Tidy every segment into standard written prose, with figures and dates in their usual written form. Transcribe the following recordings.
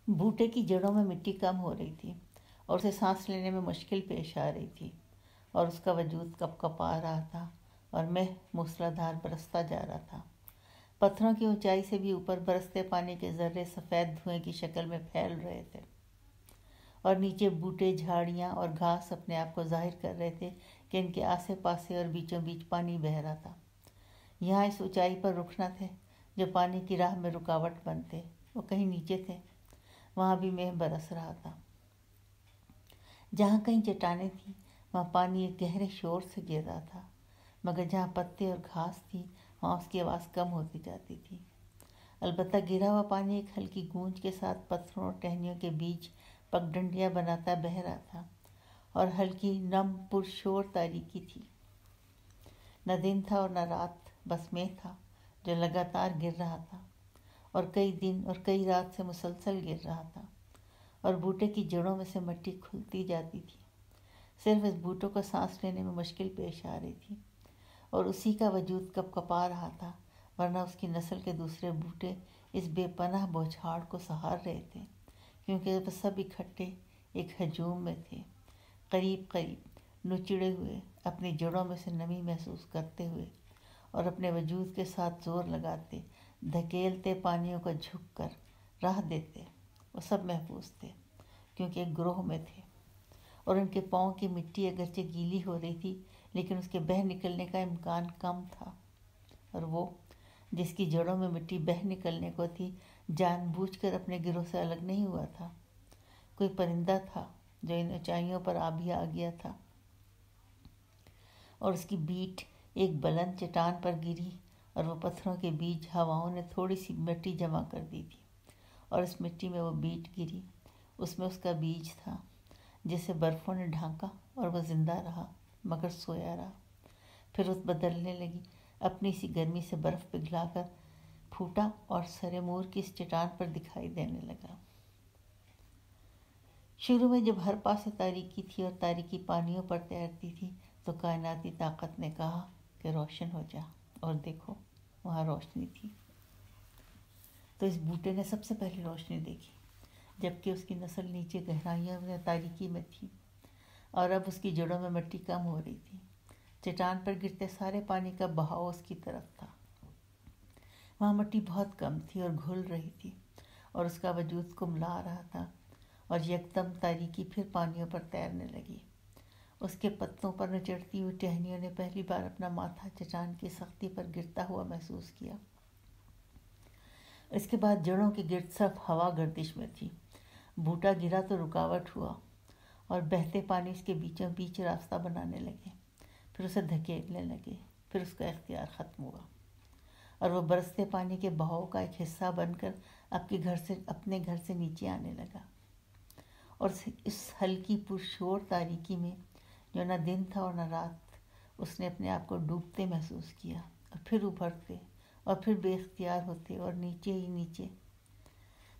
बूटे की जड़ों में मिट्टी कम हो रही थी और उसे सांस लेने में मुश्किल पेश आ रही थी और उसका वजूद कपकपा रहा था और मेघ मूसलाधार बरसता जा रहा था। पत्थरों की ऊंचाई से भी ऊपर बरसते पानी के जर्रे सफ़ेद धुएं की शक्ल में फैल रहे थे और नीचे बूटे, झाड़ियाँ और घास अपने आप को जाहिर कर रहे थे कि इनके आसे पासे और बीचों बीच पानी बह रहा था। यहाँ इस ऊंचाई पर रुख न थे जो पानी की राह में रुकावट बनते, वो कहीं नीचे थे। वहाँ भी मेघ बरस रहा था। जहाँ कहीं चट्टानें थीं वहाँ पानी एक गहरे शोर से गिर रहा था, मगर जहाँ पत्ते और घास थी वहाँ उसकी आवाज़ कम होती जाती थी। अलबत्ता गिरा हुआ पानी एक हल्की गूंज के साथ पत्थरों और टहनियों के बीच पगडंडियाँ बनाता बह रहा था और हल्की नम पुरशोर तारीकी थी। न दिन था और न रात, बस मेघ था जो लगातार गिर रहा था और कई दिन और कई रात से मुसलसल गिर रहा था और बूटे की जड़ों में से मिट्टी खुलती जाती थी। सिर्फ इस बूटों को सांस लेने में मुश्किल पेश आ रही थी और उसी का वजूद कपकपा रहा था, वरना उसकी नस्ल के दूसरे बूटे इस बेपनाह बौछार को सहार रहे थे, क्योंकि वे सब इकट्ठे एक हजूम में थे, करीब करीब नुचड़े हुए, अपनी जड़ों में से नमी महसूस करते हुए और अपने वजूद के साथ जोर लगाते, धकेलते, पानियों को झुक कर राह देते। वो सब महफूज थे क्योंकि एक ग्रोह में थे और उनके पाँव की मिट्टी अगरचे गीली हो रही थी लेकिन उसके बह निकलने का इम्कान कम था। और वो जिसकी जड़ों में मिट्टी बह निकलने को थी जानबूझकर अपने गिरोह से अलग नहीं हुआ था। कोई परिंदा था जो इन ऊंचाइयों पर आ गया था और उसकी बीट एक बुलंद चट्टान पर गिरी और वो पत्थरों के बीच हवाओं ने थोड़ी सी मिट्टी जमा कर दी थी और इस मिट्टी में वो बीट गिरी। उसमें उसका बीज था जिसे बर्फ़ों ने ढांका और वह जिंदा रहा मगर सोया रहा। फिर रुत बदलने लगी, अपनी सी गर्मी से बर्फ़ पिघलाकर फूटा और सरेमूर की इस चट्टान पर दिखाई देने लगा। शुरू में जब हर पासे तारीकी थी और तारीकी पानियों पर तैरती थी तो कायनाती ताकत ने कहा कि रोशन हो जा, और देखो वहाँ रोशनी थी। तो इस बूटे ने सबसे पहले रोशनी देखी, जबकि उसकी नस्ल नीचे गहराइयों में तारीकी में थी और अब उसकी जड़ों में मिट्टी कम हो रही थी। चट्टान पर गिरते सारे पानी का बहाव उसकी तरफ था। वहाँ मिट्टी बहुत कम थी और घुल रही थी और उसका वजूद कुमला रहा था और यकदम तारीकी फिर पानियों पर तैरने लगी। उसके पत्तों पर नचड़ती हुई टहनियों ने पहली बार अपना माथा चट्टान की सख्ती पर गिरता हुआ महसूस किया। इसके बाद जड़ों के गिर्द सिर्फ हवा गर्दिश में थी। बूटा गिरा तो रुकावट हुआ और बहते पानी उसके बीचों बीच रास्ता बनाने लगे, फिर उसे धकेलने लगे, फिर उसका इख्तियार ख़त्म हुआ और वह बरसते पानी के बहाव का एक हिस्सा बनकर अपने घर से नीचे आने लगा। और इस हल्की पुरशोर तारीकी में जो न दिन था और न रात, उसने अपने आप को डूबते महसूस किया और फिर उभरते और फिर बेख्तियार होते और नीचे ही नीचे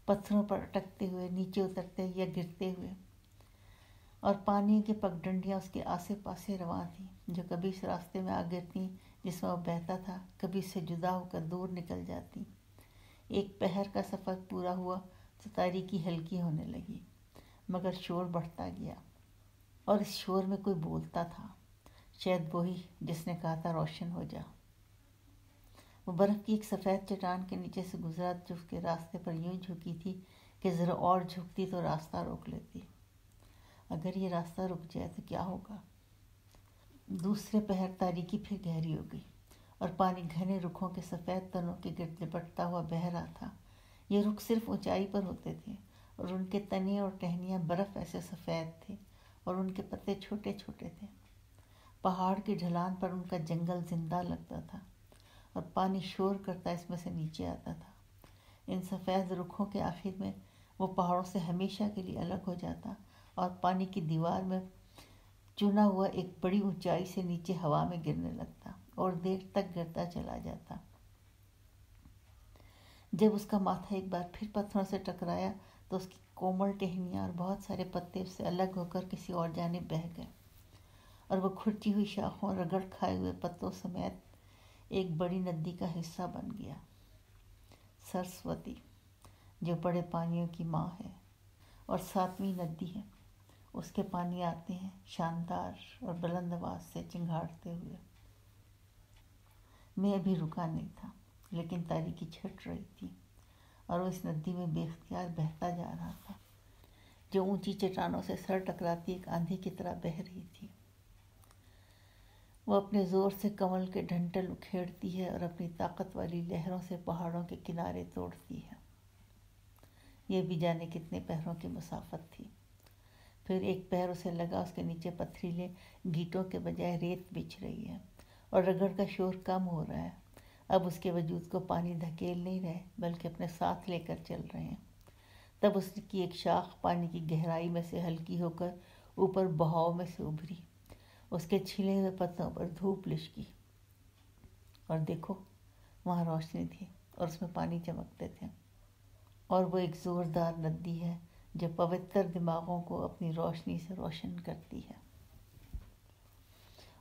पत्थरों पर अटकते हुए, नीचे उतरते या गिरते हुए। और पानी की पगडंडियाँ उसके आसे पासे रवां थीं, जो कभी इस रास्ते में आ गिरती जिसमें वो बहता था, कभी इससे जुदा होकर दूर निकल जाती। एक पहर का सफ़र पूरा हुआ तो तारीकी हल्की होने लगी, मगर शोर बढ़ता गया और इस शोर में कोई बोलता था, शायद वही जिसने कहा था रोशन हो जा। वो बर्फ़ की एक सफ़ेद चट्टान के नीचे से गुजरा जो उसके रास्ते पर यूं झुकी थी कि ज़रा और झुकती तो रास्ता रोक लेती। अगर ये रास्ता रुक जाए तो क्या होगा। दूसरे पहर तारीकी फिर गहरी हो गई और पानी घने रुखों के सफ़ेद तनों के गिर्द लिपटता हुआ बह रहा था। ये रुख सिर्फ ऊंचाई पर होते थे और उनके तने और टहनियाँ बर्फ़ ऐसे सफ़ेद थे और उनके पत्ते छोटे छोटे थे। पहाड़ की ढलान पर उनका जंगल जिंदा लगता था और पानी शोर करता इसमें से नीचे आता था। इन सफ़ेद रुखों के आखिर में वो पहाड़ों से हमेशा के लिए अलग हो जाता और पानी की दीवार में चुना हुआ एक बड़ी ऊंचाई से नीचे हवा में गिरने लगता और देर तक गिरता चला जाता। जब उसका माथा एक बार फिर पत्थरों से टकराया तो उसकी कोमल टहनियाँ और बहुत सारे पत्ते उससे अलग होकर किसी और जानिब बह गए और वह खुरची हुई शाखों, रगड़ खाए हुए पत्तों समेत एक बड़ी नदी का हिस्सा बन गया। सरस्वती جو बड़े पानियों की माँ है, और 7वीं नदी है। उसके पानी आते हैं शानदार और बुलंद आवाज़ से चिंगाड़ते हुए। मैं अभी रुका नहीं था, लेकिन तारीकी छट रही थी और वो इस नदी में बेख्तियार बहता जा रहा था, जो ऊंची चट्टानों से सर टकराती एक आंधी की तरह बह रही थी। वो अपने ज़ोर से कमल के डंठल उखेड़ती है और अपनी ताकत वाली लहरों से पहाड़ों के किनारे तोड़ती है। ये भी जाने कितने पैरों की मुसाफत थी। फिर एक पैर उसे लगा उसके नीचे पथरीले गीटों के बजाय रेत बिछ रही है और रगड़ का शोर कम हो रहा है। अब उसके वजूद को पानी धकेल नहीं रहे, बल्कि अपने साथ लेकर चल रहे हैं। तब उसकी एक शाख पानी की गहराई में से हल्की होकर ऊपर बहाव में से उभरी। उसके छिले हुए पत्तों पर धूप लिशकी और देखो, वहाँ रोशनी थी और उसमें पानी चमकते थे। और वो एक ज़ोरदार नदी है जो पवित्र दिमागों को अपनी रोशनी से रोशन करती है।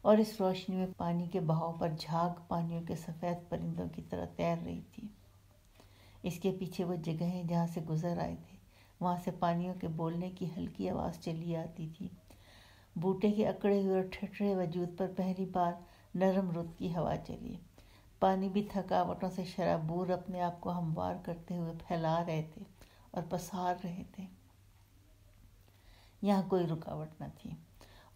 और इस रोशनी में पानी के बहाव पर झाग पानियों के सफ़ेद परिंदों की तरह तैर रही थी। इसके पीछे वो जगहें जहाँ से गुजर आए थे, वहाँ से पानियों के बोलने की हल्की आवाज़ चली आती थी। बूटे के अकड़े हुए और ठठरे वजूद पर पहली बार नरम रुत की हवा चली। पानी भी थकावटों से शराबूर अपने आप को हमवार करते हुए फैला रहे थे और पसार रहे थे। यहाँ कोई रुकावट न थी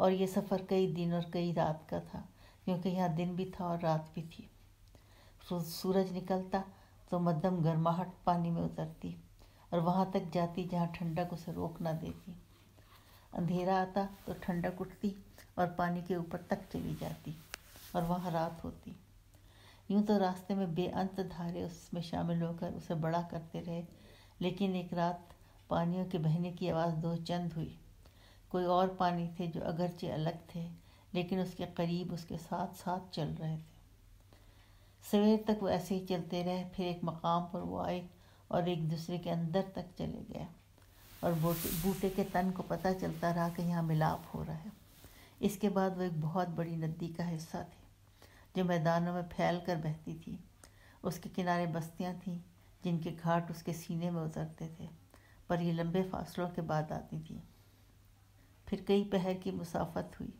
और ये सफ़र कई दिन और कई रात का था, क्योंकि यहाँ दिन भी था और रात भी थी। सूरज निकलता तो मध्यम गर्माहट पानी में उतरती और वहाँ तक जाती जहाँ ठंडक उसे रोक न देती। अंधेरा आता तो ठंडक उठती और पानी के ऊपर तक चली जाती और वहाँ रात होती। यूँ तो रास्ते में बेअंत धारे उसमें शामिल होकर उसे बड़ा करते रहे, लेकिन एक रात पानियों के बहने की आवाज़ दो चंद हुई। कोई और पानी थे जो अगरचे अलग थे, लेकिन उसके करीब उसके साथ साथ चल रहे थे। सवेर तक वो ऐसे ही चलते रहे। फिर एक मकाम पर वो आए और एक दूसरे के अंदर तक चले गए और बूटे के तन को पता चलता रहा कि यहाँ मिलाप हो रहा है। इसके बाद वो एक बहुत बड़ी नदी का हिस्सा थी जो मैदानों में फैल कर बहती थी। उसके किनारे बस्तियाँ थीं जिनके घाट उसके सीने में उतरते थे, पर ये लंबे फासलों के बाद आती थी। फिर कई पहर की मुसाफत हुई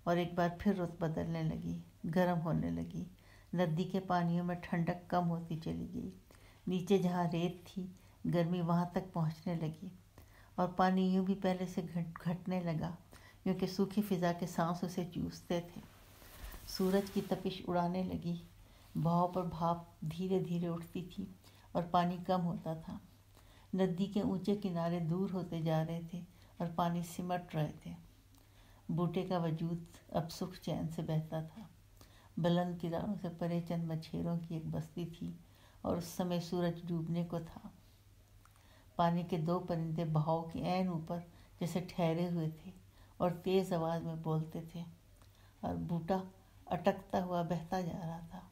और एक बार फिर रुत बदलने लगी, गर्म होने लगी। नदी के पानियों में ठंडक कम होती चली गई। नीचे जहाँ रेत थी, गर्मी वहाँ तक पहुँचने लगी और पानी यूँ भी पहले से घटने लगा, क्योंकि सूखी फिज़ा के सांस उसे चूसते थे। सूरज की तपिश उड़ाने लगी। बहाव पर भाप धीरे धीरे उठती थी और पानी कम होता था। नदी के ऊंचे किनारे दूर होते जा रहे थे और पानी सिमट रहे थे। बूटे का वजूद अब सुख चैन से बहता था। बुलंद किनारों से परे चंद मछेरों की एक बस्ती थी और उस समय सूरज डूबने को था। पानी के दो परिंदे बहाव के ऐन ऊपर जैसे ठहरे हुए थे और तेज़ आवाज़ में बोलते थे, और बूटा अटकता हुआ बहता जा रहा था।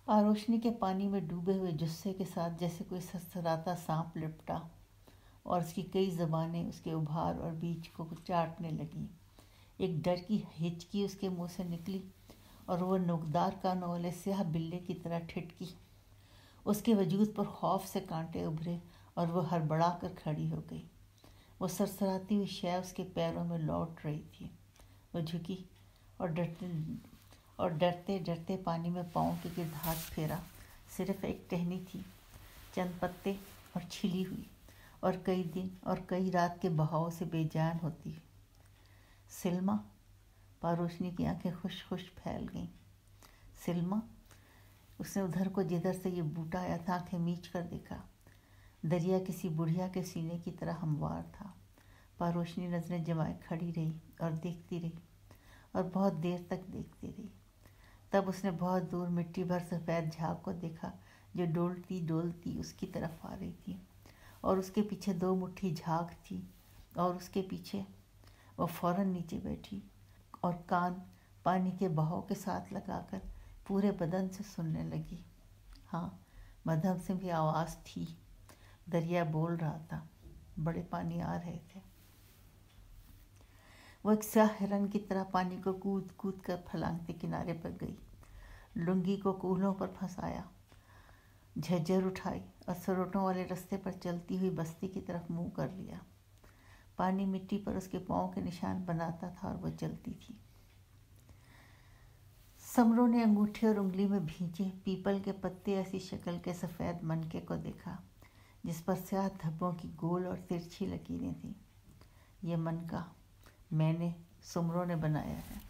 आरोशनी के पानी में डूबे हुए जुस्से के साथ जैसे कोई ससराता सांप लिपटा और उसकी कई ज़बानें उसके उभार और बीच को चाटने लगीं। एक डर की हिचकी उसके मुंह से निकली और वो नोकदार कानों वाले स्याह बिल्ले की तरह ठिठकी। उसके वजूद पर खौफ से कांटे उभरे और वो हड़बड़ा कर खड़ी हो गई। वो सरसराती हुई शय उसके पैरों में लौट रही थी। वो झुकी और डरते डरते पानी में पाँव के गिर्द हाथ फेरा। सिर्फ एक टहनी थी, चंद पत्ते और छिली हुई, और कई दिन और कई रात के बहाव से बेजान होती। सिल्मा, पारोशनी की आंखें खुश खुश फैल गईं। सिल्मा, उसने उधर को जिधर से ये बूटा आया था आंखें मीच कर देखा। दरिया किसी बुढ़िया के सीने की तरह हमवार था। पारोशनी नजरें जमाए खड़ी रही और देखती रही और बहुत देर तक देखती रही। तब उसने बहुत दूर मिट्टी भर सफ़ेद झाग को देखा जो डोलती डोलती उसकी तरफ आ रही थी, और उसके पीछे दो मुट्ठी झाग थी, और उसके पीछे वो फौरन नीचे बैठी और कान पानी के बहाव के साथ लगाकर पूरे बदन से सुनने लगी। हाँ, मध्यम से भी आवाज़ थी। दरिया बोल रहा था, बड़े पानी आ रहे थे। वो एक स्याह हिरन की तरह पानी को कूद कूद कर फलांगते किनारे पर गई। लुंगी को कूल्हों पर फंसाया झज्जर उठाई और सरोटों वाले रास्ते पर चलती हुई बस्ती की तरफ मुंह कर लिया। पानी मिट्टी पर उसके पाँव के निशान बनाता था और वो चलती थी। समरो ने अंगूठे और उंगली में भींचे पीपल के पत्ते ऐसी शक्ल के सफ़ेद मनके को देखा जिस पर स्याह धब्बों की गोल और तिरछी लकीरें थीं। ये मनका मैंने, समरो ने बनाया है।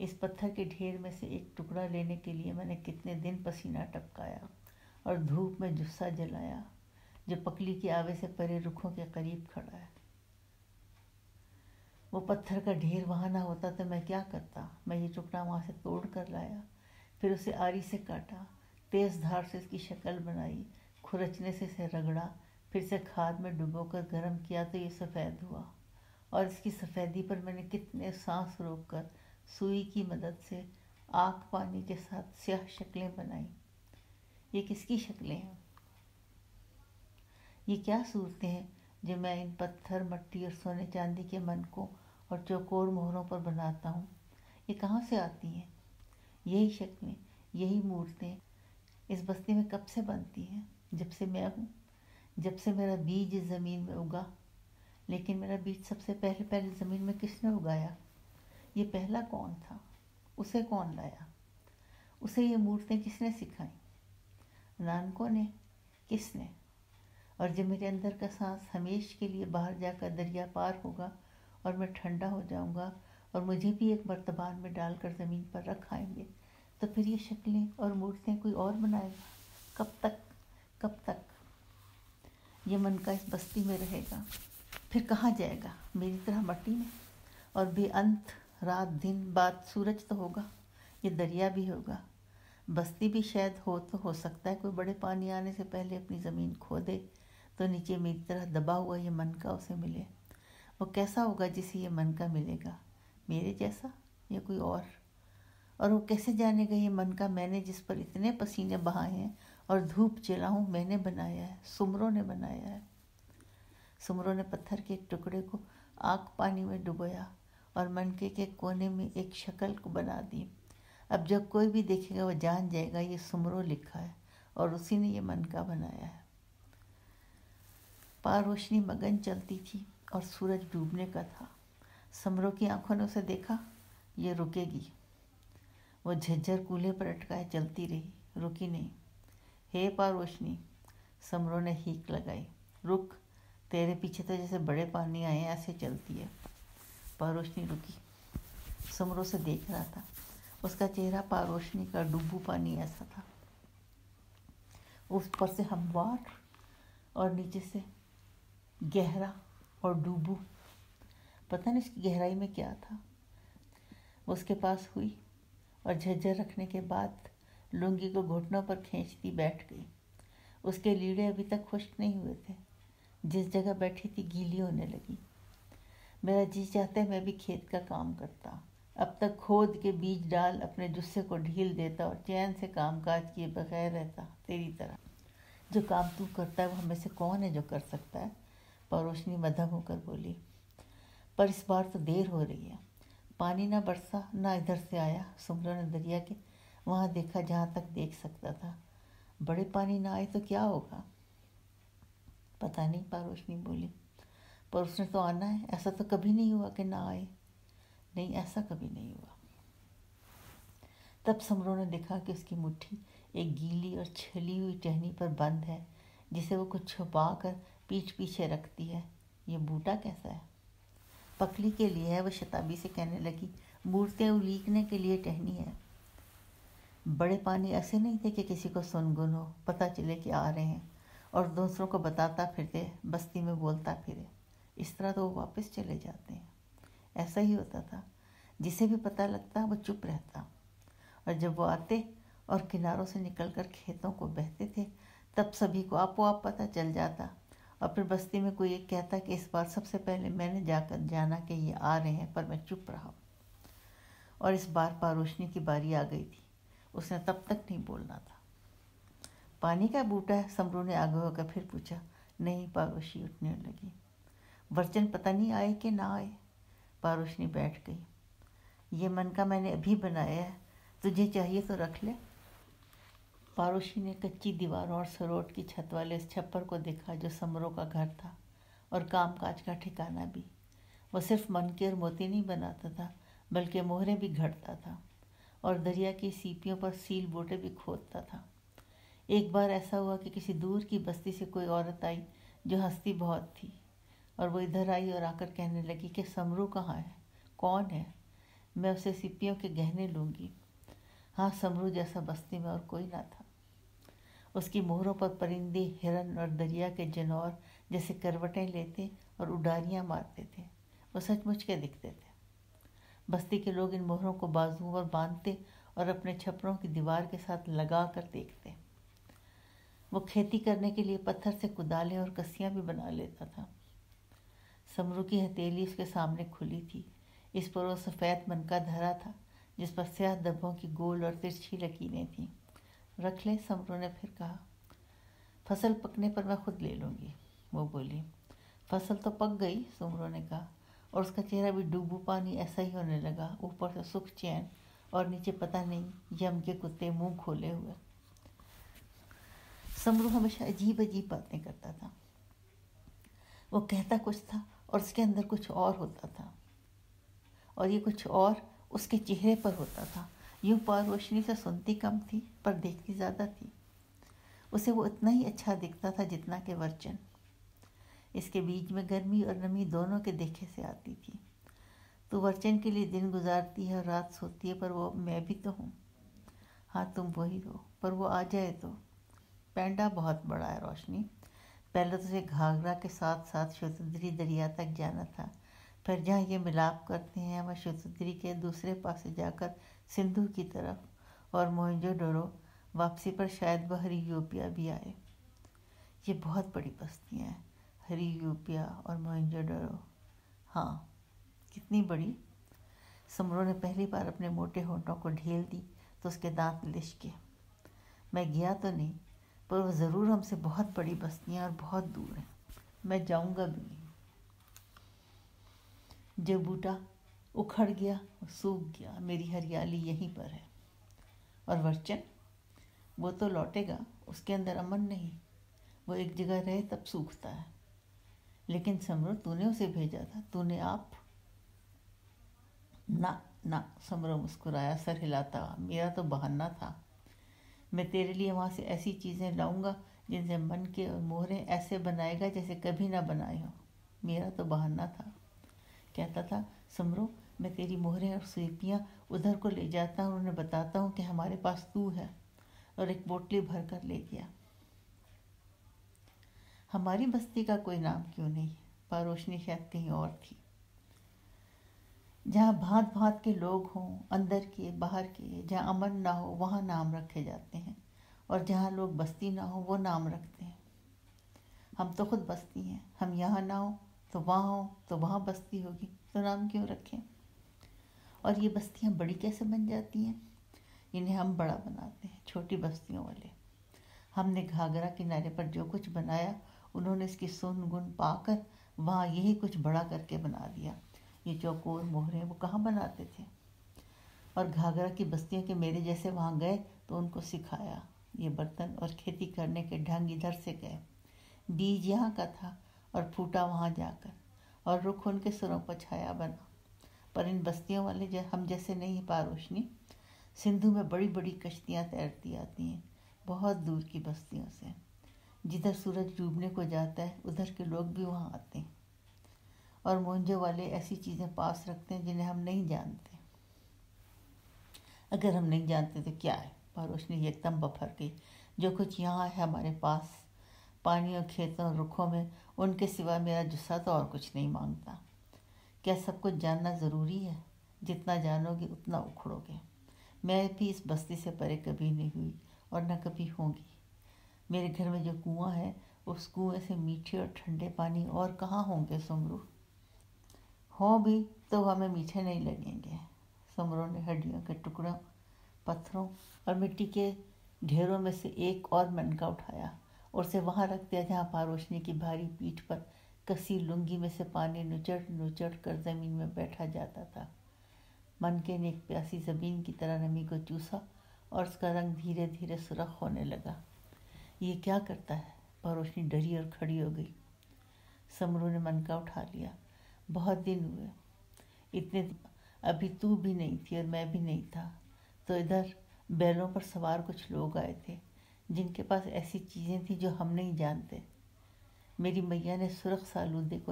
इस पत्थर के ढेर में से एक टुकड़ा लेने के लिए मैंने कितने दिन पसीना टपकाया और धूप में जुस्सा जलाया जो पकली की आवे से परे रुखों के करीब खड़ा है। वो पत्थर का ढेर वहाँ ना होता तो मैं क्या करता। मैं ये टुकड़ा वहाँ से तोड़ कर लाया, फिर उसे आरी से काटा, तेज़ धार से इसकी शक्ल बनाई, खुरचने से इसे रगड़ा, फिर से खाद में डुबोकर गर्म किया तो ये सफ़ेद हुआ। और इसकी सफ़ेदी पर मैंने कितने सांस रोककर सुई की मदद से आग पानी के साथ स्याह शक्लें बनाई। ये किसकी शक्लें हैं? ये क्या सूरतें हैं जो मैं इन पत्थर, मट्टी और सोने चांदी के मनकों और चौकोर मोहरों पर बनाता हूँ? ये कहाँ से आती हैं? यही शक्लें, यही मूर्तें इस बस्ती में कब से बनती हैं? जब से मैं हूँ, जब से मेरा बीज इस ज़मीन में उगा। लेकिन मेरा बीज सबसे पहले ज़मीन में किसने उगाया? ये पहला कौन था? उसे कौन लाया? उसे ये मूर्तें किसने सिखाई? नानकों ने? किसने? और जब मेरे अंदर का सांस हमेश के लिए बाहर जाकर दरिया पार होगा और मैं ठंडा हो जाऊंगा और मुझे भी एक मर्तबान में डालकर ज़मीन पर रख आएंगे, तो फिर ये शक्लें और मूर्तें कोई और बनाएगा? कब तक? कब तक ये मन का इस बस्ती में रहेगा? फिर कहाँ जाएगा? मेरी तरह मट्टी में? और बेअंत रात दिन बाद सूरज तो होगा, ये दरिया भी होगा, बस्ती भी शायद हो सकता है कोई बड़े पानी आने से पहले अपनी ज़मीन खो दे तो नीचे मेरी तरह दबा हुआ ये मन का उसे मिले। वो कैसा होगा जिसे ये मन का मिलेगा? मेरे जैसा या कोई और वो कैसे जानेगा ये मन का मैंने जिस पर इतने पसीने बहाए हैं और धूप जला हूँ मैंने बनाया है, सुमरो ने बनाया है। सुमरो ने पत्थर के एक टुकड़े को आग पानी में डुबोया और मनके के कोने में एक शक्ल को बना दी। अब जब कोई भी देखेगा वो जान जाएगा ये सुमरो लिखा है और उसी ने ये मनका बनाया है। पार रोशनी मगन चलती थी और सूरज डूबने का था। समरो की आंखों ने उसे देखा, ये रुकेगी। वो झज्जर कूल्हे पर अटकाए चलती रही, रुकी नहीं। हे पार रोशनी, समरो ने हीक लगाई। रुक, तेरे पीछे तो जैसे बड़े पानी आए ऐसे चलती है। पार रोशनी रुकी, समरो से देख रहा था। उसका चेहरा पार रोशनी का डूबू पानी ऐसा था, उस पर से हमवार और नीचे से गहरा और डूबू। पता नहीं इसकी गहराई में क्या था। वो उसके पास हुई और झज्जर रखने के बाद लुंगी को घुटनों पर खींचती बैठ गई। उसके लीड़े अभी तक खुश्क नहीं हुए थे। जिस जगह बैठी थी गीली होने लगी। मेरा जी चाहता है मैं भी खेत का काम करता। अब तक खोद के बीज डाल अपने जुस्से को ढील देता और चैन से काम काज किए बगैर रहता तेरी तरह। जो काम तू करता है वो हमें से कौन है जो कर सकता है? परोशनी मध्यम होकर बोली। पर इस बार तो देर हो रही है। पानी ना बरसा ना इधर से आया। सुमरो ने दरिया के वहाँ देखा जहाँ तक देख सकता था। बड़े पानी ना आए तो क्या होगा? पता नहीं, परोशनी बोली। पर उसने तो आना है। ऐसा तो कभी नहीं हुआ कि ना आए। नहीं, ऐसा कभी नहीं हुआ। तब समरो ने देखा कि उसकी मुट्ठी एक गीली और छली हुई टहनी पर बंद है जिसे वो कुछ छुपा कर पीठ पीछे रखती है। ये बूटा कैसा है? पकली के लिए है। वो शताबी से कहने लगी। मूर्तें उलीकने के लिए टहनी है। बड़े पानी ऐसे नहीं थे कि किसी को सुनगुन हो, पता चले कि आ रहे हैं और दूसरों को बताता फिरते, बस्ती में बोलता फिरे। इस तरह तो वो वापस चले जाते हैं। ऐसा ही होता था। जिसे भी पता लगता वो चुप रहता और जब वो आते और किनारों से निकलकर खेतों को बहते थे तब सभी को आपो आप पता चल जाता और फिर बस्ती में कोई एक कहता कि इस बार सबसे पहले मैंने जाकर जाना कि ये आ रहे हैं, पर मैं चुप रहा। और इस बार पारोशनी की बारी आ गई थी। उसने तब तक नहीं बोलना था। पानी का बूटा है? समरो ने आगे होकर फिर पूछा। नहीं, पारोशी उठने लगी। वर्चन पता नहीं आए कि ना आए। पारोशनी बैठ गई। ये मन का मैंने अभी बनाया है, तुझे चाहिए तो रख ले। पारोशी ने कच्ची दीवारों और सरोट की छत वाले इस छप्पर को देखा जो समरों का घर था और कामकाज का ठिकाना भी। वो सिर्फ मनके और मोती नहीं बनाता था बल्कि मोहरें भी घड़ता था और दरिया की सीपियों पर सील बोटे भी खोदता था। एक बार ऐसा हुआ कि किसी दूर की बस्ती से कोई औरत आई जो हंसती बहुत थी, और वो इधर आई और आकर कहने लगी कि समरू कहाँ है, कौन है, मैं उसे सीपियों के गहने लूँगी। हाँ, समरू जैसा बस्ती में और कोई ना था। उसकी मोहरों पर परिंदे, हिरन और दरिया के जनौर जैसे करवटें लेते और उडारियाँ मारते थे। वो सचमुच के दिखते थे। बस्ती के लोग इन मोहरों को बाजुओं पर बांधते और अपने छपरों की दीवार के साथ लगा कर देखते। वो खेती करने के लिए पत्थर से कुदालें और कस्सियाँ भी बना लेता था। समरू की हथेली उसके सामने खुली थी। इस पर वो सफ़ेद मनका धरा था जिस पर स्याह धब्बों की गोल और तिरछी लकीरें थीं। रख ले, समरू ने फिर कहा। फसल पकने पर मैं खुद ले लूँगी, वो बोली। फसल तो पक गई, समरू ने कहा, और उसका चेहरा भी डूबू पानी ऐसा ही होने लगा, ऊपर से सुख चैन और नीचे पता नहीं यम के कुत्ते मुंह खोले हुए। समरू हमेशा अजीब अजीब बातें करता था। वो कहता कुछ था और उसके अंदर कुछ और होता था, और ये कुछ और उसके चेहरे पर होता था। यूं पार रोशनी से सुनती कम थी पर देखती ज़्यादा थी। उसे वो इतना ही अच्छा दिखता था जितना कि वर्चन। इसके बीच में गर्मी और नमी दोनों के देखे से आती थी। तू वर्चन के लिए दिन गुजारती है और रात सोती है, पर वो मैं भी तो हूँ। हाँ, तुम वही हो, पर वो आ जाए तो। पैंडा बहुत बड़ा है रोशनी। पहले तो उसे घाघरा के साथ साथ शतुद्री दरिया तक जाना था, फिर जहाँ ये मिलाप करते हैं वह शतुद्री के दूसरे पासे जाकर सिंधु की तरफ, और मोहनजोदड़ो वापसी पर शायद वह हरियोपिया भी आए। ये बहुत बड़ी बस्तियाँ हैं, हरियोपिया और मोहनजोदड़ो। हाँ, कितनी बड़ी। समरो ने पहली बार अपने मोटे होंठों को ढील दी तो उसके दांत लिशके। मैं गया तो नहीं, पर वो ज़रूर हमसे बहुत बड़ी बस्तियाँ और बहुत दूर हैं। मैं जाऊँगा भी नहीं। जो बूटा उखड़ गया, सूख गया, मेरी हरियाली यहीं पर है। और वर्चन, वो तो लौटेगा, उसके अंदर अमन नहीं। वो एक जगह रहे तब सूखता है। लेकिन समरो, तूने उसे भेजा था, तूने आप। ना ना, समरो मुस्कुराया सर हिलाता। मेरा तो बहाना था। मैं तेरे लिए वहाँ से ऐसी चीज़ें लाऊंगा जिनसे मन के और मोहरें ऐसे बनाएगा जैसे कभी ना बनाए हो। मेरा तो बहाना था। कहता था, समरो, मैं तेरी मोहरें और सीपियाँ उधर को ले जाता हूँ और उन्हें बताता हूँ कि हमारे पास तू है, और एक बोतली भर कर ले गया। हमारी बस्ती का कोई नाम क्यों नहीं, पर रोशनी शायद कहीं और थी। जहाँ भांत भांत के लोग हों, अंदर के बाहर के, जहाँ अमन ना हो वहाँ नाम रखे जाते हैं, और जहाँ लोग बस्ती ना हो वो नाम रखते हैं। हम तो खुद बस्ती हैं। हम यहाँ ना हो तो वहाँ हो, तो वहाँ बस्ती होगी, तो नाम क्यों रखें। और ये बस्तियाँ बड़ी कैसे बन जाती हैं? इन्हें हम बड़ा बनाते हैं, छोटी बस्तियों वाले। हमने घाघरा किनारे पर जो कुछ बनाया, उन्होंने इसकी सुन गुण पाकर वहाँ यही कुछ बड़ा करके बना दिया। ये चौकोर मोहरे वो कहाँ बनाते थे? और घाघरा की बस्तियों के मेरे जैसे वहाँ गए तो उनको सिखाया। ये बर्तन और खेती करने के ढंग इधर से गए। बीज यहाँ का था और फूटा वहाँ जाकर, और रुख उनके सुरों पर छाया बना। पर इन बस्तियों वाले हम जैसे नहीं पा रोशनी। सिंधु में बड़ी बड़ी कश्तियाँ तैरती आती हैं, बहुत दूर की बस्तियों से। जिधर सूरज डूबने को जाता है उधर के लोग भी वहाँ आते हैं, और मोहनजो वाले ऐसी चीज़ें पास रखते हैं जिन्हें हम नहीं जानते। अगर हम नहीं जानते तो क्या है? रोशनी एकदम बफर गई। जो कुछ यहाँ है हमारे पास, पानी और खेतों और रुखों में, उनके सिवा मेरा जुस्सा तो और कुछ नहीं मांगता। क्या सब कुछ जानना ज़रूरी है? जितना जानोगे उतना उखड़ोगे। मैं भी इस बस्ती से परे कभी नहीं हुई और न कभी होंगी। मेरे घर में जो कुआं है, उस कुएं से मीठे और ठंडे पानी और कहाँ होंगे समरू? हों भी तो हमें मीठे नहीं लगेंगे। समरू ने हड्डियों के टुकड़ों, पत्थरों और मिट्टी के ढेरों में से एक और मनका उठाया और उसे वहाँ रख दिया जहाँ पारोशनी की भारी पीठ पर कसी लुंगी में से पानी नुचड़ नुचड़ कर ज़मीन में बैठा जाता था। मनके ने एक प्यासी ज़मीन की तरह नमी को चूसा اور اس کا رنگ دھیرے دھیرے سرخ ہونے لگا۔ یہ کیا کرتا ہے؟ پاروشنی ڈری اور کھڑی ہو گئی۔ سمرو نے من کا اٹھا لیا۔ بہت دن ہوئے، اتنے ابھی تو بھی نہیں تھی اور میں بھی نہیں تھا، تو ادھر بیلوں پر سوار کچھ لوگ آئے تھے جن کے پاس ایسی چیزیں تھیں جو ہم نہیں جانتے۔ میری میاں نے سرخ سالودے کو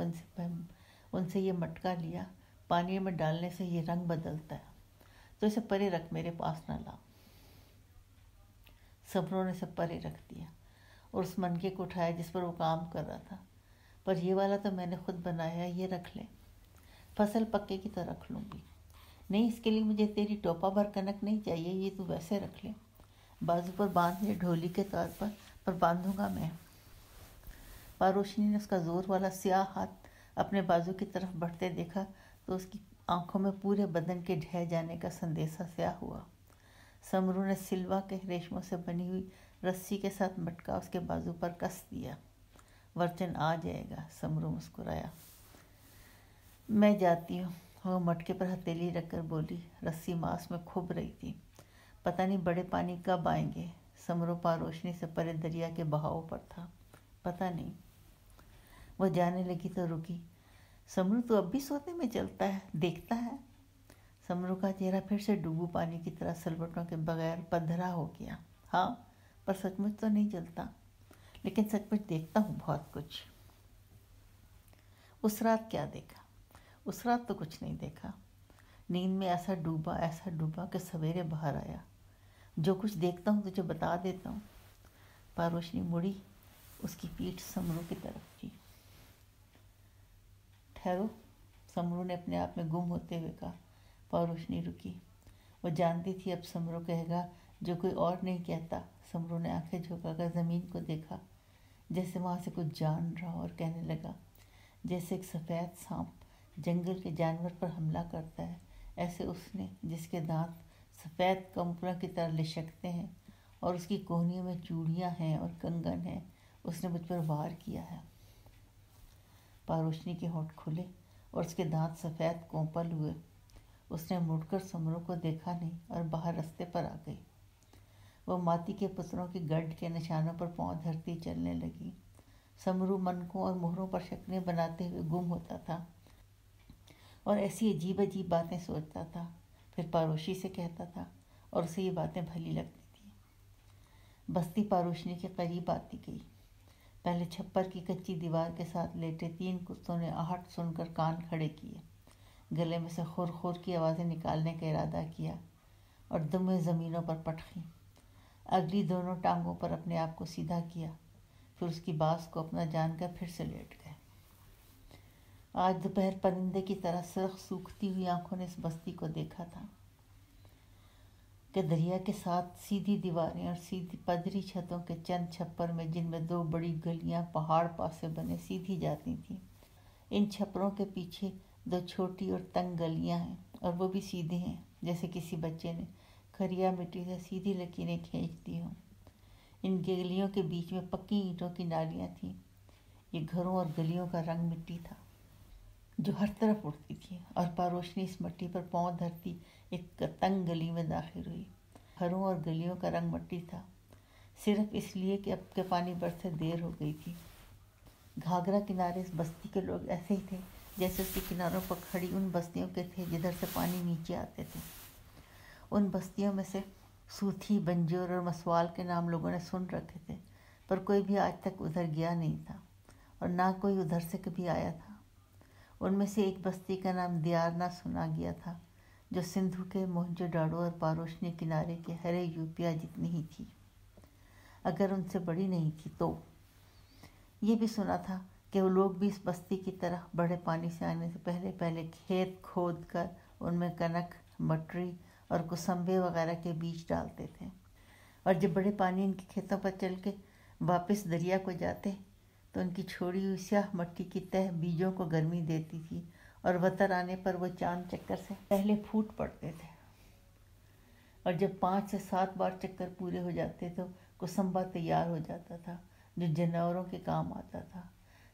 ان سے یہ مٹکا لیا، پانی میں ڈالنے سے یہ رنگ بدلتا ہے، تو اسے پرے رکھ، میرے پاس نہ لا۔ سمرو نے اسے پرے رکھ دیا اور اس منکے کو اٹھایا جس پر وہ کام کر رہا تھا۔ پر یہ والا تو میں نے خود بنایا، یہ رکھ لے، فصل پکے کی تو رکھ لوں گی۔ نہیں، اس کے لیے مجھے تیری ٹوپا بھر کنک نہیں چاہیے، یہ تو ویسے رکھ لے، بازو پر باندھ لے، ڈھولی کے طور پر باندھوں گا میں۔ پاروشنی نے اس کا زور والا سیاہ ہاتھ اپنے بازو کی طرف بڑھتے دیکھا تو اس کی آنکھوں میں پورے بدن کے ڈھہ جانے کا سندیسہ سیاہ ہوا۔ سمرو نے سلوا کے ریشموں سے بنی ہوئی رسی کے ساتھ مٹکا اس کے بازو پر کس دیا۔ ورچن آ جائے گا، سمرو مسکرایا۔ میں جاتی ہوں، وہ مٹکے پر ہتھیلی رکھ کر بولی۔ رسی ماس میں کھب رہی تھی۔ پتہ نہیں بڑے پانی کب آئیں گے۔ سمرو پاروشنی سے پرے دریا کے بہاؤ پر تھا۔ پتہ نہیں۔ وہ جانے لگی تو رکی۔ سمرو تو اب بھی سونے میں چلتا ہے، دیکھتا ہے؟ سمرو کا چہرہ پھر سے ڈوبو پانی کی طرح سلوٹوں کے بغیر پدھرا ہو گیا۔ ہاں، پر سچ مچ تو نہیں چلتا، لیکن سچ مچ دیکھتا ہوں بہت کچھ۔ اس رات کیا دیکھا؟ اس رات تو کچھ نہیں دیکھا۔ نیند میں ایسا ڈوبا کہ سویرے باہر آیا۔ جو کچھ دیکھتا ہوں تجھے بتا دیتا ہوں۔ پاروشنی مڑی، اس کی پیٹھ سمرو کی طرف تھی۔ ٹھہرو، سمرو نے اپنے آپ میں گم ہوتے ہوئے کہا۔ پاروشنی رکی۔ وہ جانتی تھی اب سمرو کہے گا جو کوئی اور نہیں کہتا۔ سمرو نے آنکھیں جھکا کر زمین کو دیکھا، جیسے وہاں سے کچھ جان رہا اور کہنے لگا، جیسے ایک سفید سانپ جنگل کے جانور پر حملہ کرتا ہے، ایسے اس نے، جس کے دانت سفید کمپلوں کی طرح لشکتے ہیں اور اس کی کوہنیوں میں چوڑیاں ہیں اور کنگن ہیں، اس نے مجھ پر وار کیا ہے۔ پاروشنی کے ہونٹ کھلے اور اس کے دانت سفید کوپل ہوئے۔ اس نے مڑ کر سمرو کو دیکھا نہیں اور باہر رستے پر آ گئی۔ وہ ماتی کے پتھروں کی گرد کے نشانوں پر پاؤں دھرتی چلنے لگی۔ سمرو منکوں اور مہروں پر شکلیں بناتے ہوئے گم ہوتا تھا اور ایسی عجیب عجیب باتیں سوچتا تھا، پھر پاروشی سے کہتا تھا اور اسے یہ باتیں بھلی لگتی تھیں۔ بستی پاروشنی کے قریب آتی گئی۔ پہلے چھپر کی کچی دیوار کے ساتھ لیٹے 3 کتوں نے آہٹ سن کر کان کھڑے کیے، گلے میں سے خور خور کی آوازیں نکالنے کا ارادہ کیا اور دمیں زمینوں پر پٹخیں۔ اگلی دونوں ٹانگوں پر اپنے آپ کو سیدھا کیا، پھر اس کی باز کو اپنا جان کر پھر سے لیٹ گئے۔ آج دوپہر پرندے کی طرح سرخ سوکھتی ہوئی آنکھوں نے اس بستی کو دیکھا تھا کہ دریا کے ساتھ سیدھی دیواریں اور سیدھی پدری چھتوں کے چند چھپر میں، جن میں 2 بڑی گلیاں پہاڑ پاس سے بنے سیدھی جاتی تھیں۔ ان چھپروں کے پیچھے 2 چھوٹی اور تنگ گلیاں ہیں، اور وہ بھی سیدھے ہیں، جیسے کسی بچے نے کھریا مٹی سے سیدھی لکیریں کھینچ دی ہوں۔ ان گلیوں کے بیچ میں پکی اینٹوں کی نالیاں تھیں۔ یہ گھروں اور گلیوں کا رنگ مٹی تھا جو ہر طرف اڑتی تھی، اور پاروشنی اس مٹی پر پاؤں دھرتی ایک تنگ گلی میں داخل ہوئی۔ گھروں اور گلیوں کا رنگ مٹی تھا، صرف اس لیے کہ اب کے پانی برسے دیر ہو گئی تھی۔ گھاگرا کنارے اس بستی کے لوگ ایسے ہی تھے جیسے اس کے کناروں پر کھڑی ان بستیوں کے تھے جدھر سے پانی نیچے آتے تھے۔ ان بستیوں میں سے سوتھی، بنجور اور مسوال کے نام لوگوں نے سن رکھے تھے، پر کوئی بھی آج تک ادھر گیا نہیں تھا اور نہ کوئی ادھر سے کبھی آیا تھا۔ ان میں سے ایک بستی کا نام دیارنا سنا گیا تھا، جو سندھو کے موہنجو ڈاڑو اور پاروشنی کنارے کے ہرے یوپیا جتنی ہی تھی، اگر ان سے بڑی نہیں تھی تو۔ یہ بھی سنا تھا کہ وہ لوگ بھی اس بستی کی طرح بڑے پانی سے آنے سے پہلے کھیت کھود کر ان میں کنک، مٹری اور کسمبے وغیرہ کے بیج ڈالتے تھے، اور جب بڑے پانی ان کے کھیتوں پر چل کے واپس دریا کو جاتے تو ان کی چھوڑی ہوئی سیاہ مٹی کی تہ بیجوں کو گرمی دیتی تھی، اور وتر آنے پر وہ چاند چکر سے پہلے پھوٹ پڑتے تھے، اور جب 5 سے 7 بار چکر پورے ہو جاتے تو کسمبا تیار ہو جاتا تھا جو جانوروں کے کام آتا تھا۔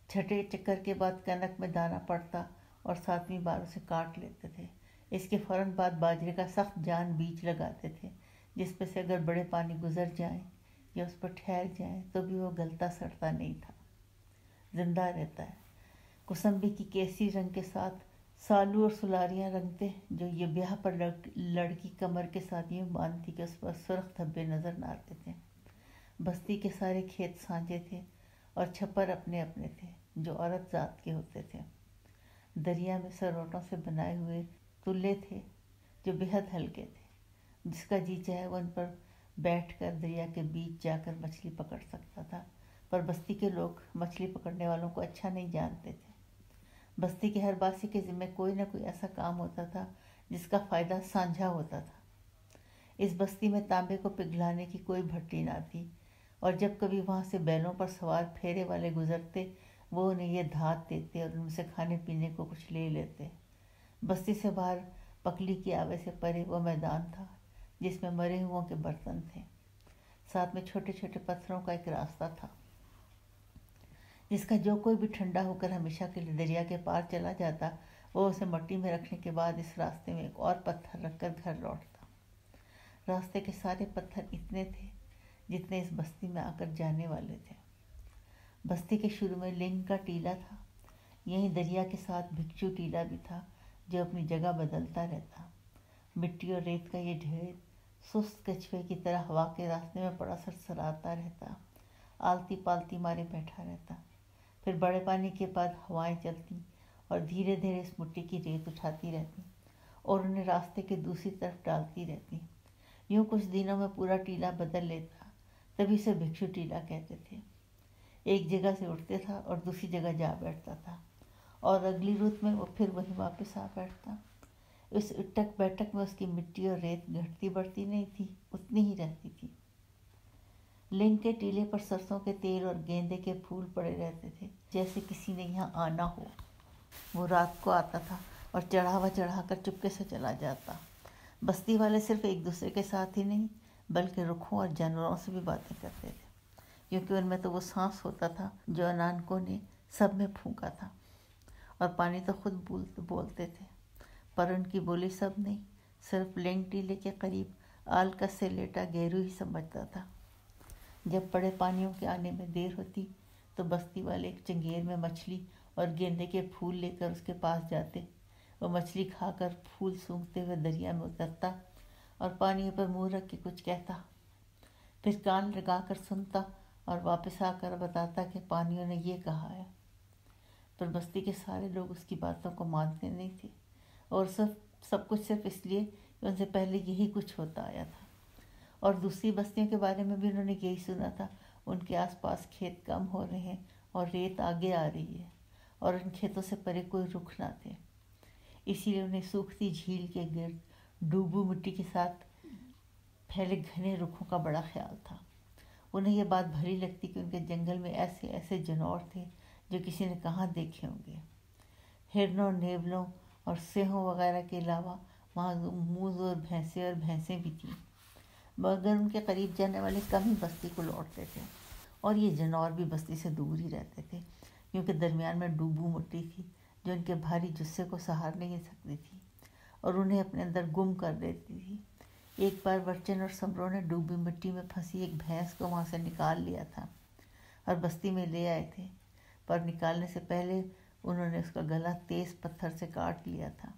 چھٹے چکر کے بعد کنک میں دانہ پڑتا اور 7ویں بار اسے کاٹ لیتے تھے۔ اس کے فوراً بعد باجرے کا سخت جان بیج لگاتے تھے जिस पे से अगर बड़े पानी गुजर जाएं या उस पर ठहर जाएं तो भी वो गलता सड़ता नहीं था, जिंदा रहता है। कुसम्बी की केसरी रंग के साथ सालू और सुलारियां रंगते, जो ये ब्याह पर लड़की कमर के साथ यूं बांधती कि उस पर सुर्ख धब्बे नजर न आते थे। बस्ती के सारे खेत साझे थे और छप्पर अपने अपने थे, जो औरत जात के होते थे। दरिया में सरोटों से बनाए हुए तुल्ले थे जो बेहद हल्के थे, जिसका जी चाहे वो उन पर बैठकर दरिया के बीच जाकर मछली पकड़ सकता था। पर बस्ती के लोग मछली पकड़ने वालों को अच्छा नहीं जानते थे। बस्ती के हर बासी के जिम्मे कोई ना कोई ऐसा काम होता था जिसका फ़ायदा साझा होता था। इस बस्ती में तांबे को पिघलाने की कोई भट्टी ना थी, और जब कभी वहाँ से बैलों पर सवार फेरे वाले गुजरते, वो उन्हें ये धात देते और उनसे खाने पीने को कुछ ले लेते। बस्ती से बाहर पकली की आवे से परे वो मैदान था जिसमें मरे हुओं के बर्तन थे। साथ में छोटे छोटे पत्थरों का एक रास्ता था, जिसका जो कोई भी ठंडा होकर हमेशा के लिए दरिया के पार चला जाता, वो उसे मट्टी में रखने के बाद इस रास्ते में एक और पत्थर रखकर घर लौटता। रास्ते के सारे पत्थर इतने थे जितने इस बस्ती में आकर जाने वाले थे। बस्ती के शुरू में लिंग का टीला था। यहीं दरिया के साथ भिक्षु टीला भी था, जो अपनी जगह बदलता रहता। मिट्टी और रेत का ये ढेर सुस्त कछुए की तरह हवा के रास्ते में पड़ा सरसराता रहता, आलती पालती मारे बैठा रहता। फिर बड़े पानी के बाद हवाएं चलती और धीरे धीरे इस मिट्टी की रेत उठाती रहती और उन्हें रास्ते के दूसरी तरफ डालती रहती। यूं कुछ दिनों में पूरा टीला बदल लेता, तभी से भिक्षु टीला कहते थे। एक जगह से उठते था और दूसरी जगह जा बैठता था, और अगली रुत में वो फिर वहीं वापस आ बैठता। इस उठक बैठक में उसकी मिट्टी और रेत घटती बढ़ती नहीं थी, उतनी ही रहती थी। लिंग के टीले पर सरसों के तेल और गेंदे के फूल पड़े रहते थे, जैसे किसी ने यहाँ आना हो। वो रात को आता था और चढ़ावा चढ़ाकर चुपके से चला जाता। बस्ती वाले सिर्फ एक दूसरे के साथ ही नहीं, बल्कि रुखों और जानवरों से भी बातें करते थे, क्योंकि उनमें तो वो सांस होता था जो अनानकों ने सब में फूंका था। और पानी तो खुद बोलते थे, पर उनकी बोली सब नहीं, सिर्फ लिंग टीले के करीब आलकस से लेटा गेरू ही समझता था। जब बड़े पानियों के आने में देर होती तो बस्ती वाले एक चंगेर में मछली और गेंदे के फूल लेकर उसके पास जाते। वो मछली खाकर फूल सूंघते हुए दरिया में उतरता और पानी पर मुँह रख के कुछ कहता, फिर कान लगाकर सुनता और वापस आकर बताता कि पानियों ने ये कहा है। पर बस्ती के सारे लोग उसकी बातों को मानते नहीं थे, और सब कुछ सिर्फ इसलिए कि उनसे पहले यही कुछ होता आया था। और दूसरी बस्तियों के बारे में भी उन्होंने यही सुना था। उनके आसपास खेत कम हो रहे हैं और रेत आगे आ रही है, और उन खेतों से परे कोई रुख ना थे। इसीलिए उन्हें सूखती झील के गिर्द डूबू मिट्टी के साथ फैले घने रुखों का बड़ा ख्याल था। उन्हें यह बात भली लगती कि उनके जंगल में ऐसे ऐसे जानवर थे जो किसी ने कहाँ देखे होंगे। हिरनों, नेवलों और सेहों वगैरह के अलावा वहाँ मूज़ और भैंसें भी थीं, मगर उनके करीब जाने वाले कम ही बस्ती को लौटते थे, और ये जानवर भी बस्ती से दूर ही रहते थे, क्योंकि दरमियान में डूबू मिट्टी थी जो उनके भारी जुस्से को सहार नहीं सकती थी और उन्हें अपने अंदर गुम कर देती थी। एक बार बच्चन और समरों ने डूबी मिट्टी में फंसी एक भैंस को वहाँ से निकाल लिया था और बस्ती में ले आए थे, पर निकालने से पहले उन्होंने उसका गला तेज पत्थर से काट लिया था।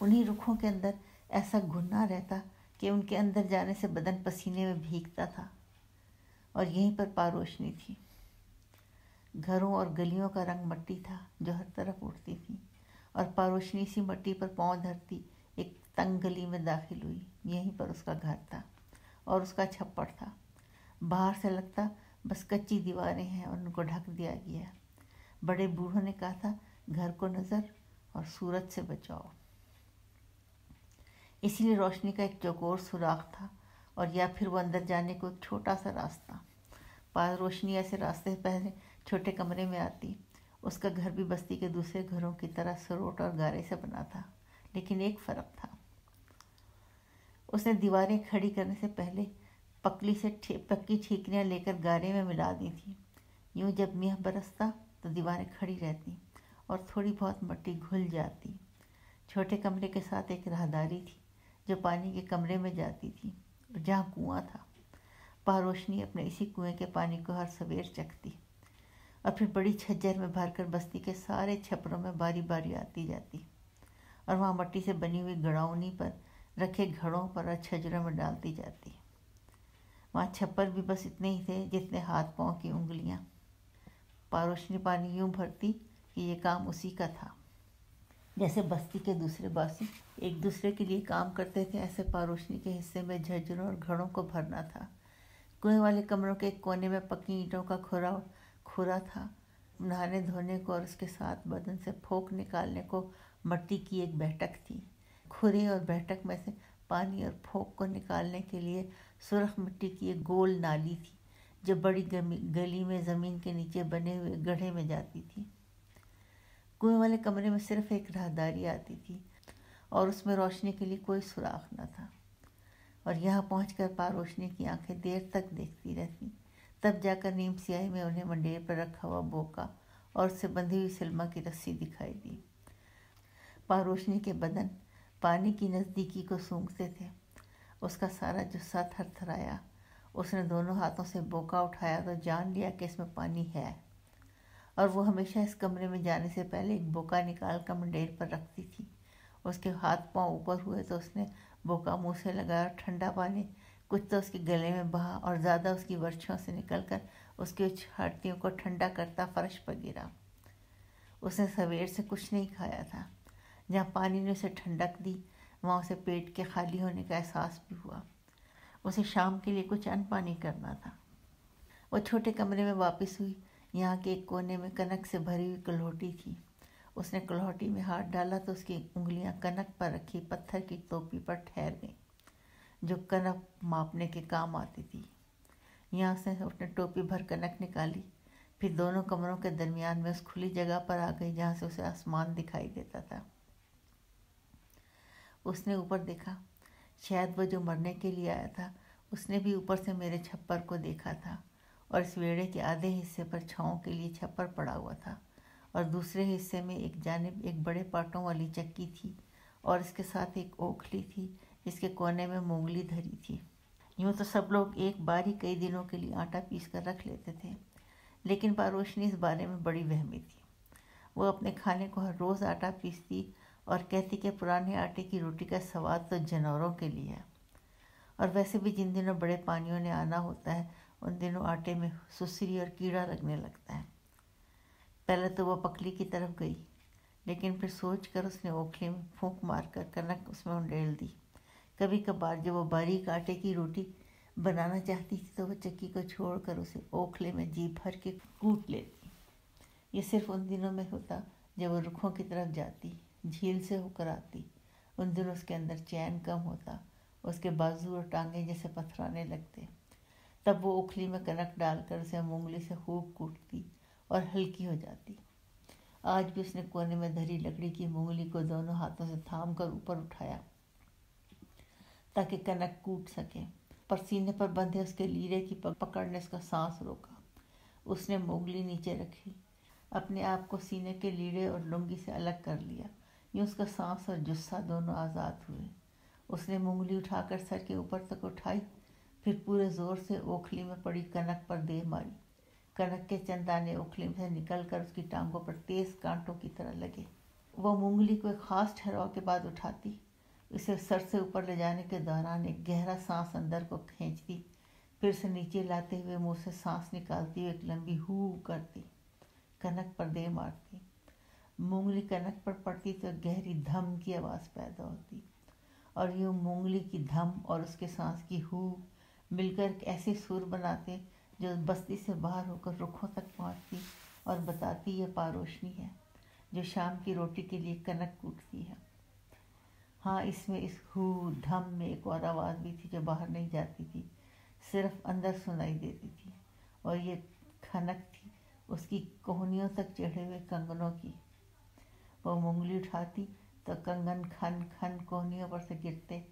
उन्हीं रुखों के अंदर ऐसा घुनना रहता कि उनके अंदर जाने से बदन पसीने में भीगता था, और यहीं पर पारोशनी थी। घरों और गलियों का रंग मट्टी था जो हर तरफ उठती थी, और पारोशनी सी मट्टी पर पाँव धरती एक तंग गली में दाखिल हुई। यहीं पर उसका घर था और उसका छप्पर था। बाहर से लगता बस कच्ची दीवारें हैं और उनको ढक दिया गया। बड़े बूढ़ों ने कहा था, घर को नज़र और सूरज से बचाओ। इसीलिए रोशनी का एक चौकोर सुराख था, और या फिर वो अंदर जाने को एक छोटा सा रास्ता। पास रोशनी ऐसे रास्ते से पहले छोटे कमरे में आती। उसका घर भी बस्ती के दूसरे घरों की तरह सरोट और गारे से बना था, लेकिन एक फ़र्क था। उसने दीवारें खड़ी करने से पहले पक्की ठीकरियाँ लेकर गारे में मिला दी थी। यूँ जब मींह बरसता तो दीवारें खड़ी रहती और थोड़ी बहुत मट्टी घुल जाती। छोटे कमरे के साथ एक राहदारी थी जो पानी के कमरे में जाती थी और जहाँ कुआं था। पारोशनी अपने इसी कुएं के पानी को हर सवेर चखती और फिर बड़ी छज्जर में भरकर बस्ती के सारे छपरों में बारी बारी आती जाती और वहाँ मट्टी से बनी हुई गड़ाउनी पर रखे घड़ों पर और छज्जरों में डालती जाती। वहाँ छप्पर भी बस इतने ही थे जितने हाथ पाँव की उंगलियाँ। पारोशनी पानी यूं भरती कि ये काम उसी का था। जैसे बस्ती के दूसरे बासी एक दूसरे के लिए काम करते थे, ऐसे पारोशनी के हिस्से में झज्जरों और घड़ों को भरना था। कुएं वाले कमरों के एक कोने में पकी ईंटों का खुरा था। नहाने धोने को और उसके साथ बदन से फोक निकालने को मट्टी की एक बैठक थी। खुरे और बैठक में से पानी और फोक को निकालने के लिए सुरख मिट्टी की एक गोल नाली थी जो बड़ी गली में ज़मीन के नीचे बने हुए गड्ढे में जाती थी। कुएं वाले कमरे में सिर्फ एक राहदारी आती थी और उसमें रोशनी के लिए कोई सुराख न था। और यहाँ पहुंचकर पारोशनी की आंखें देर तक देखती रहती। तब जाकर नीम स्याही में उन्हें मंडेर पर रखा हुआ बोका और उससे बंधी हुई सिल्मा की रस्सी दिखाई दी। पारोशनी के बदन पानी की नज़दीकी को सूंघते थे। उसका सारा जुस्सा थरथराया। उसने दोनों हाथों से बोका उठाया तो जान लिया कि इसमें पानी है, और वो हमेशा इस कमरे में जाने से पहले एक बोका निकाल कर मंडेर पर रखती थी। उसके हाथ पांव ऊपर हुए तो उसने बोका मुंह से लगाया। ठंडा पानी कुछ तो उसके गले में बहा और ज़्यादा उसकी वर्षों से निकलकर उसकी छातियों को ठंडा करता फर्श पर गिरा। उसने सवेर से कुछ नहीं खाया था। जहाँ पानी ने उसे ठंडक दी वहाँ उसे पेट के खाली होने का एहसास भी हुआ। उसे शाम के लिए कुछ अन्न पानी करना था। वो छोटे कमरे में वापस हुई। यहाँ के एक कोने में कनक से भरी हुई कलहोटी थी। उसने कलहोटी में हाथ डाला तो उसकी उंगलियां कनक पर रखी पत्थर की टोपी पर ठहर गईं, जो कनक मापने के काम आती थी। यहाँ से उसने टोपी भर कनक निकाली, फिर दोनों कमरों के दरमियान में उस खुली जगह पर आ गई जहाँ से उसे आसमान दिखाई देता था। उसने ऊपर देखा। शायद वो जो मरने के लिए आया था उसने भी ऊपर से मेरे छप्पर को देखा था, और इस वेड़े के आधे हिस्से पर छाँव के लिए छप्पर पड़ा हुआ था और दूसरे हिस्से में एक जानिब एक बड़े पाटों वाली चक्की थी और इसके साथ एक ओखली थी जिसके कोने में मूंगली धरी थी। यूँ तो सब लोग एक बार ही कई दिनों के लिए आटा पीस कर रख लेते थे, लेकिन पारोशनी इस बारे में बड़ी वहमी थी। वो अपने खाने को हर रोज़ आटा पीसती और कहती कि पुराने आटे की रोटी का स्वाद तो जानवरों के लिए है, और वैसे भी जिन दिनों बड़े पानियों ने आना होता है उन दिनों आटे में सुसरी और कीड़ा लगने लगता है। पहले तो वह पकली की तरफ गई, लेकिन फिर सोचकर उसने ओखली में फूंक मारकर कनक उसमें उंडेल दी। कभी कभार जब वो बारीक आटे की रोटी बनाना चाहती थी तो वह चक्की को छोड़कर उसे ओखले में जी भर के कूट लेती। ये सिर्फ उन दिनों में होता जब वो रुखों की तरफ जाती, झील से होकर आती। उन दिनों उसके अंदर चैन कम होता, उसके बाजू और टांगे जैसे पथराने लगते। तब वो ओखली में कनक डालकर उसे मूंगली से खूब कूटती और हल्की हो जाती। आज भी उसने कोने में धरी लकड़ी की मूंगली को दोनों हाथों से थाम कर ऊपर उठाया ताकि कनक कूट सके, पर सीने पर बंधे उसके लीरे की पकड़ ने उसका सांस रोका। उसने मूंगली नीचे रखी, अपने आप को सीने के लीड़े और लुंगी से अलग कर लिया। यूँ उसका सांस और जुस्सा दोनों आज़ाद हुए। उसने मूंगली उठाकर सर के ऊपर तक उठाई, फिर पूरे जोर से ओखली में पड़ी कनक पर दे मारी। कनक के चंद दाने ओखली से निकलकर उसकी टांगों पर तेज कांटों की तरह लगे। वह मूंगली को एक खास ठहराव के बाद उठाती, उसे सर से ऊपर ले जाने के दौरान एक गहरा सांस अंदर को खींचती, फिर से नीचे लाते हुए मुंह से सांस निकालती हुए एक लंबी हू करती, कनक पर दे मारती। मूंगली कनक पर पड़ती तो गहरी धम की आवाज़ पैदा होती, और यूँ मूंगली की धम और उसके सांस की हू मिलकर एक ऐसे सुर बनाते जो बस्ती से बाहर होकर रुखों तक पहुँचती और बताती ये पारोशनी है जो शाम की रोटी के लिए कनक कूटती है। हाँ, इसमें इस हू धम में एक और आवाज़ भी थी जो बाहर नहीं जाती थी, सिर्फ अंदर सुनाई देती थी, और ये खनक थी उसकी कोहनियों तक चढ़े हुए कंगनों की। वो मूंगली उठाती तो कंगन खन खन कोहनियों पर से गिरते,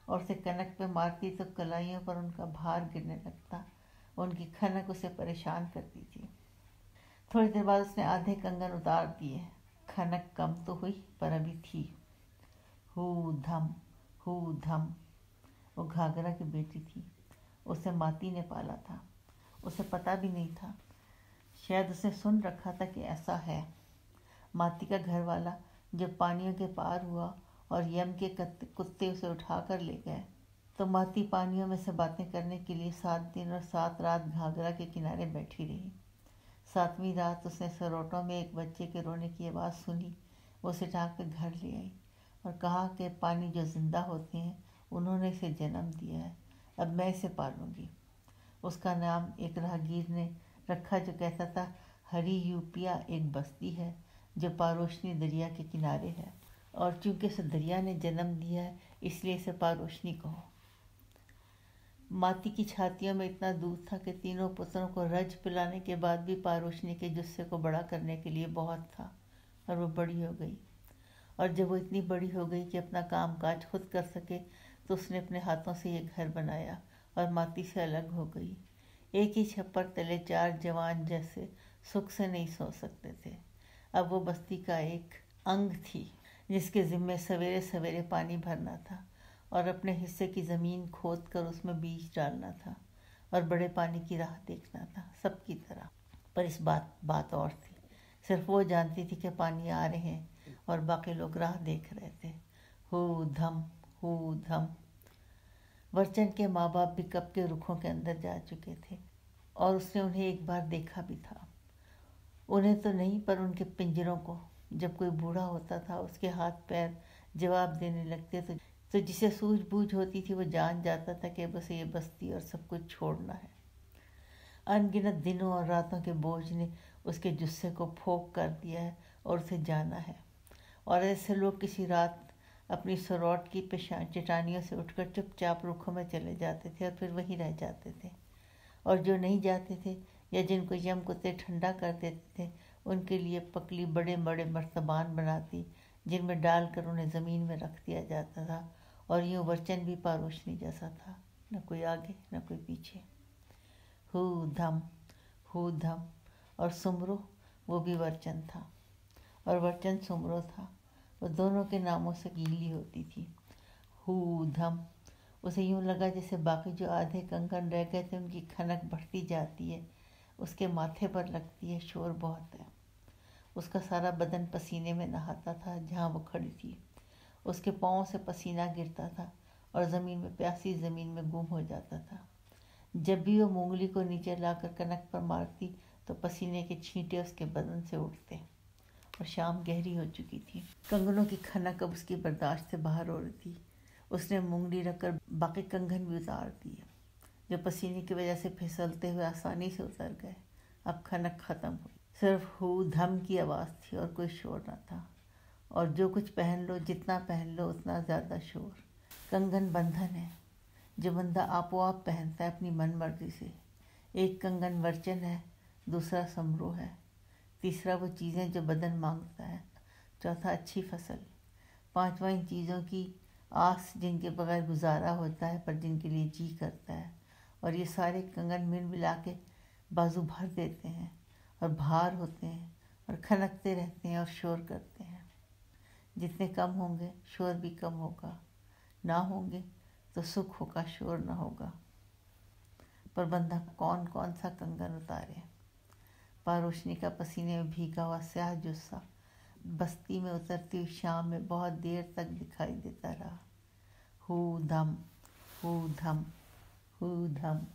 और उसे कनक पे मारती तो कलाइयों पर उनका भार गिरने लगता। उनकी खनक उसे परेशान करती थी। थोड़ी देर बाद उसने आधे कंगन उतार दिए। खनक कम तो हुई पर अभी थी। हू धम हु धम। वो घाघरा की बेटी थी, उसे माती ने पाला था, उसे पता भी नहीं था, शायद उसने सुन रखा था कि ऐसा है। माती का घर वाला जब पानियों के पार हुआ और यम के कुत्ते उसे उठा कर ले गए, तो माती पानियों में से बातें करने के लिए 7 दिन और 7 रात घाघरा के किनारे बैठी रही। 7वीं रात उसने सरोटों में एक बच्चे के रोने की आवाज़ सुनी। वो उसे उठा कर घर ले आई और कहा कि पानी जो जिंदा होते हैं उन्होंने इसे जन्म दिया है, अब मैं इसे पालूंगी। उसका नाम एक राहगीर ने रखा जो कहता था, हरी यूपिया एक बस्ती है जो पारोशनी दरिया के किनारे है, और चूंकि इसे दरिया ने जन्म दिया है इसलिए इसे पारोशनी कहो। माती की छातियों में इतना दूध था कि तीनों पुत्रों को रज पिलाने के बाद भी पारोशनी के जुस्से को बड़ा करने के लिए बहुत था, और वो बड़ी हो गई। और जब वो इतनी बड़ी हो गई कि अपना काम काज खुद कर सके, तो उसने अपने हाथों से ये घर बनाया और माती से अलग हो गई। एक ही छप्पर तले 4 जवान जैसे सुख से नहीं सो सकते थे। अब वो बस्ती का एक अंग थी जिसके जिम्मे सवेरे सवेरे पानी भरना था और अपने हिस्से की ज़मीन खोद कर उसमें बीज डालना था और बड़े पानी की राह देखना था, सबकी तरह। पर इस बात और थी, सिर्फ वो जानती थी कि पानी आ रहे हैं और बाकी लोग राह देख रहे थे। हु धम, हु धम। वर्चन के माँ बाप भी कब के रुखों के अंदर जा चुके थे और उसने उन्हें एक बार देखा भी था। उन्हें तो नहीं, पर उनके पिंजरों को। जब कोई बूढ़ा होता था, उसके हाथ पैर जवाब देने लगते तो जिसे सूझबूझ होती थी वो जान जाता था कि बस ये बस्ती और सब कुछ छोड़ना है। अनगिनत दिनों और रातों के बोझ ने उसके जुस्से को फोक कर दिया है और उसे जाना है। और ऐसे लोग किसी रात अपनी सरोट की चटानियों से उठकर चुपचाप रुखों में चले जाते थे और फिर वहीं रह जाते थे। और जो नहीं जाते थे या जिनको यम कुत्ते ठंडा कर देते थे, उनके लिए पकली बड़े बड़े मर्तबान बनाती, जिनमें डालकर उन्हें ज़मीन में रख दिया जाता था। और यूँ वर्चन भी पारोशनी जैसा था, न कोई आगे न कोई पीछे। हु धम, हु धम। और सुमरो, वो भी वर्चन था और वर्चन सुमरो था। वो दोनों के नामों से गीली होती थी। हु धम। उसे यूँ लगा जैसे बाकी जो आधे कंकन रह गए थे उनकी खनक बढ़ती जाती है, उसके माथे पर लगती है, शोर बहुत है। उसका सारा बदन पसीने में नहाता था जहाँ वो खड़ी थी। उसके पाँव से पसीना गिरता था और ज़मीन में, प्यासी ज़मीन में गुम हो जाता था। जब भी वो मूंगली को नीचे लाकर कनक पर मारती तो पसीने के छींटे उसके बदन से उठते। और शाम गहरी हो चुकी थी, कंगनों की खनक अब उसकी बर्दाश्त से बाहर हो रही थी। उसने मूंगली रखकर बाकी कंगन भी उतार दिए, जो पसीने की वजह से फिसलते हुए आसानी से उतर गए। अब खनक खत्म हुई, सिर्फ हु धम की आवाज़ थी और कोई शोर न था। और जो कुछ पहन लो, जितना पहन लो उतना ज़्यादा शोर। कंगन बंधन है जो बंदा आपो आप पहनता है अपनी मन मर्जी से। एक कंगन वर्चन है, दूसरा समरो है, तीसरा वो चीज़ें जो बदन मांगता है, चौथा अच्छी फसल, पांचवा इन चीज़ों की आस जिनके बगैर गुजारा होता है पर जिनके लिए जी करता है। और ये सारे कंगन मिल मिला के बाजू भर देते हैं और भार होते हैं और खनकते रहते हैं और शोर करते हैं। जितने कम होंगे शोर भी कम होगा, ना होंगे तो सुख होगा, शोर ना होगा। पर बंदा कौन कौन सा कंगन उतारे। पारोशनी का पसीने में भीगा हुआ स्याह जुस्सा बस्ती में उतरती हुई शाम में बहुत देर तक दिखाई देता रहा। हु धम, हु धम, हु धम।